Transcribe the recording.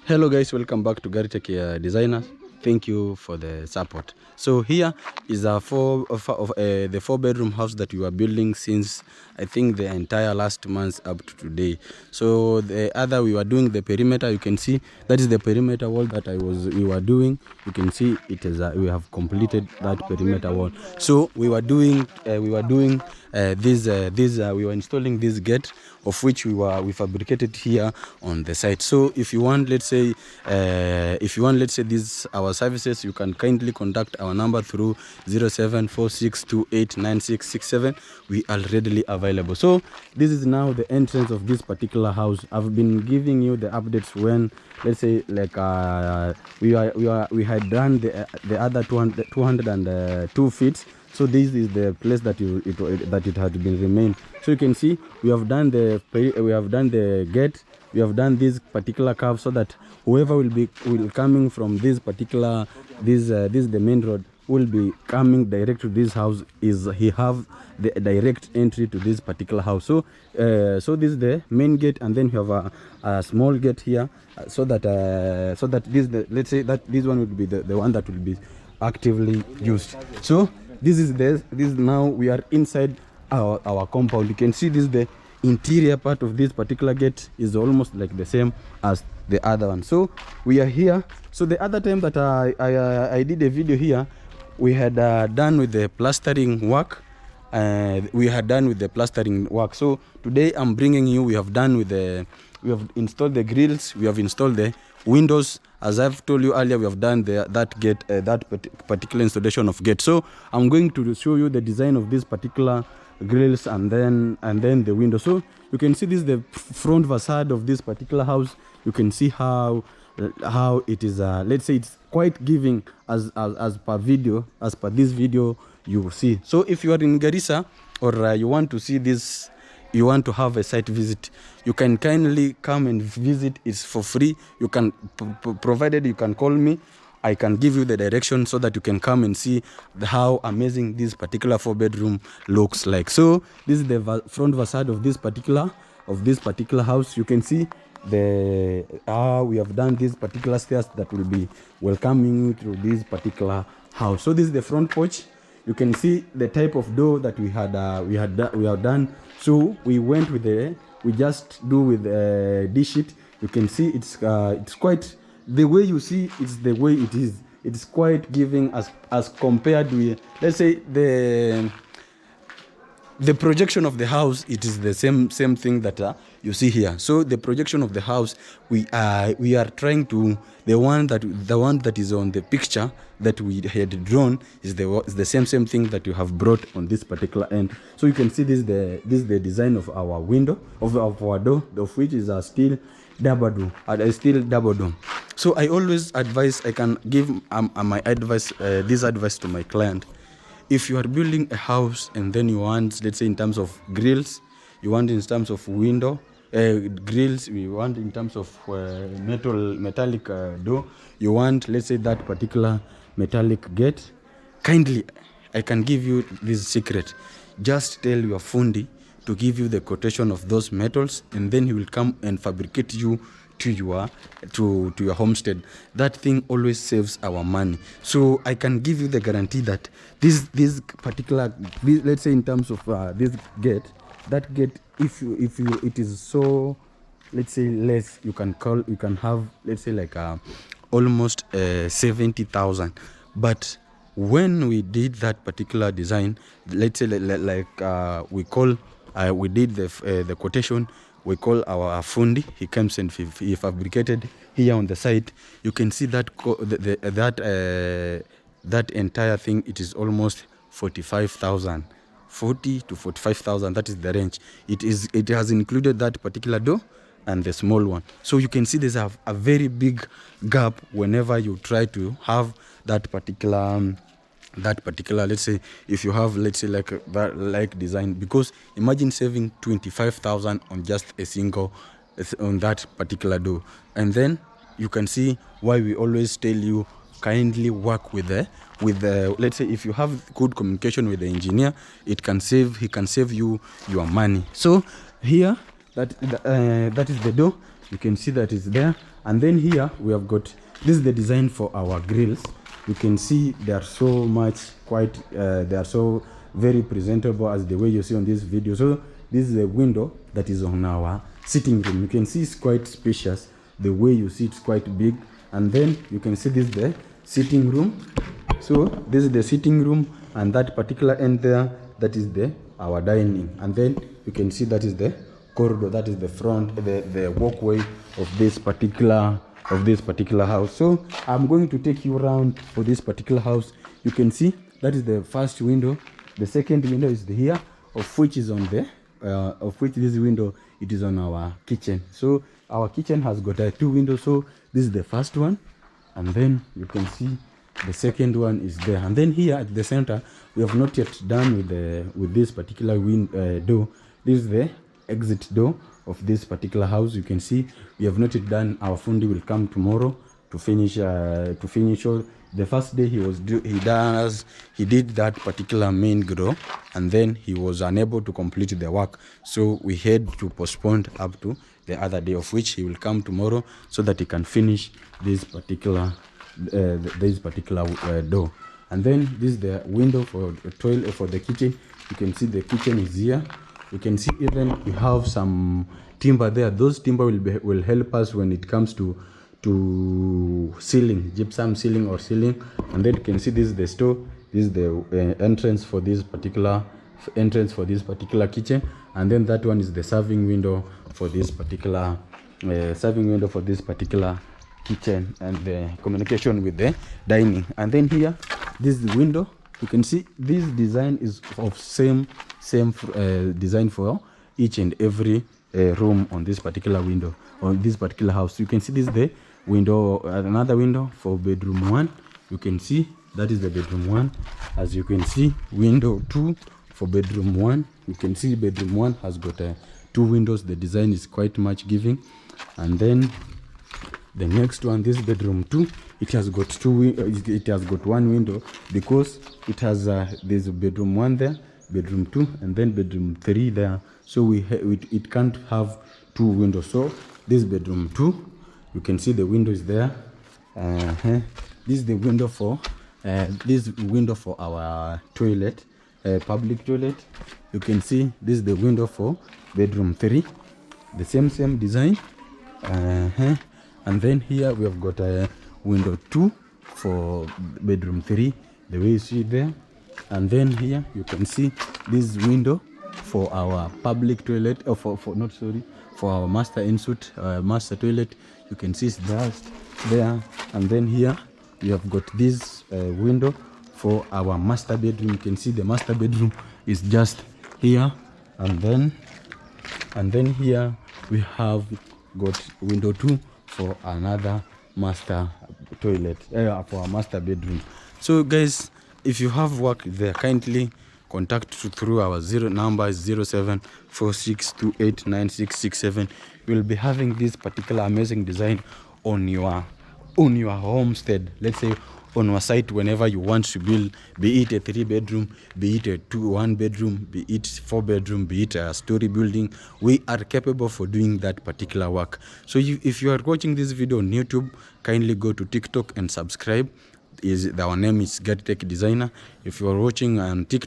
Hello guys, welcome back to Garitech Designers. Thank you for the support. So here is the 4-bedroom house that we were building since I think the entire last month up to today. So the other we were doing the perimeter. You can see that is the perimeter wall that we were doing. You can see it is we have completed that perimeter wall. So we were installing this gate, of which we fabricated here on the site. So if you want, let's say these our services, you can kindly contact our number through 0746289667. We are readily available. So this is now the entrance of this particular house. I've been giving you the updates when, let's say, like we had done the other 202 feet. So this is the place that it had been remained. So you can see we have done the gate, we have done this particular curve, so that whoever will coming from this particular this is the main road, will be coming direct to this house, he have the direct entry to this particular house. So so this is the main gate, and then you have a small gate here, so that let's say that this one would be the one that will be actively used. So this is now we are inside our compound. You can see this, the interior part of this particular gate is almost like the same as the other one. So we are here. So the other time that I did a video here, we had done with the plastering work. So today I'm bringing you, we have installed the grills, we have installed the windows. As I've told you earlier, we have done that gate, that particular installation of gate. So I'm going to show you the design of this particular grills and then the window. So you can see this is the front facade of this particular house. You can see how it is, let's say it's quite giving as per this video you will see. So if you are in Garissa, or you want to see this, you want to have a site visit, you can kindly come and visit. It's for free. You can, provided you can call me, I can give you the direction so that you can come and see how amazing this particular 4-bedroom looks like. So this is the front facade of this particular house. You can see we have done these particular stairs that will be welcoming you to this particular house. So this is the front porch. You can see the type of door that we have done. So we went with we just do with dish sheet. You can see it's quite, the way you see it's the way it is. It's quite giving as compared with, let's say, the projection of the house. It is the same thing that you see here. So the projection of the house, we are trying to, the one that is on the picture that we had drawn is the same thing that you have brought on this particular end. So you can see this is the design of our window, of our door, of which is a steel double dome. So I always advise, I can give my advice, this advice to my client. If you are building a house and then you want, let's say, in terms of grills, you want in terms of window grills, we want in terms of metallic door, you want, let's say, that particular metallic gate, kindly, I can give you this secret. Just tell your fundi to give you the quotation of those metals, and then he will come and fabricate you to your homestead. That thing always saves our money. So I can give you the guarantee that this particular, let's say, in terms of this gate, that gate, if it is so, let's say, less, you can have, let's say, like almost 70,000. But when we did that particular design, let's say, we did the quotation, we call our fundi, he comes and he fabricated here on the site. You can see that that entire thing, it is almost 45,000, 40 to 45,000. That is the range. It has included that particular door and the small one. So you can see there's a very big gap whenever you try to have that particular, let's say, if you have, let's say, like design, because imagine saving 25,000 on just a single, on that particular door. And then you can see why we always tell you, kindly work with the let's say, if you have good communication with the engineer, he can save you your money. So here, that is the door. You can see that is there, And then here we have got, this is the design for our grills. You can see they are so much quite they are so very presentable as the way you see on this video. So this is a window that is on our sitting room. You can see it's quite spacious. The way you see it's quite big. And then you can see this is the sitting room. So this is the sitting room, and that particular end there, that is our dining. And then you can see that is the corridor, that is the front, the walkway of this particular house. So I'm going to take you around for this particular house. You can see that is the first window. The second window is here, of which is on the this window, it is on our kitchen. So our kitchen has got 2 windows. So this is the first one, and then you can see the second one is there. And then here at the center, we have not yet done with this particular door. This is the exit door of this particular house. You can see we have not yet done. Our fundi will come tomorrow to finish all. The first day he did that particular main door, and then he was unable to complete the work, so we had to postpone up to the other day, of which he will come tomorrow so that he can finish this particular door. And then this is the window for the toilet, for the kitchen. You can see the kitchen is here. You can see even we have some timber there. Those timber will help us when it comes to ceiling, gypsum ceiling or ceiling. And then you can see this is the store. This is the entrance for this particular kitchen. And then that one is the serving window for this particular kitchen, and the communication with the dining. And then here, this is the window. You can see this design is of same design for each and every room on this particular window, on this particular house. You can see this is the window, another window for bedroom 1. You can see that is the bedroom 1. As you can see, window 2 for bedroom 1. You can see bedroom 1 has got 2 windows. The design is quite much giving. And then the next one, this bedroom 2, it has got 1 window, because it has there's bedroom 1 there, bedroom 2, and then bedroom 3 there. So it can't have 2 windows. So this bedroom 2, you can see the window is there. This is the window for our toilet, public toilet. You can see this is the window for bedroom 3, the same design. And then here we have got a window 2 for bedroom 3, the way you see there. And then here you can see this window for our public toilet, or for our master ensuite, master toilet. You can see it's just there. And then here we have got this window for our master bedroom. You can see the master bedroom is just here. And then here we have got window 2 for another master toilet, for our master bedroom. So guys, if you have work there, kindly contact through our number is 0746289667. We'll be having this particular amazing design on your homestead, let's say on your site, whenever you want to build, be it a 3-bedroom, be it a 1-bedroom, be it 4-bedroom, be it a story building. We are capable for doing that particular work. So if you are watching this video on YouTube, kindly go to TikTok and subscribe. Our name is GetTech Designer. If you are watching on TikTok,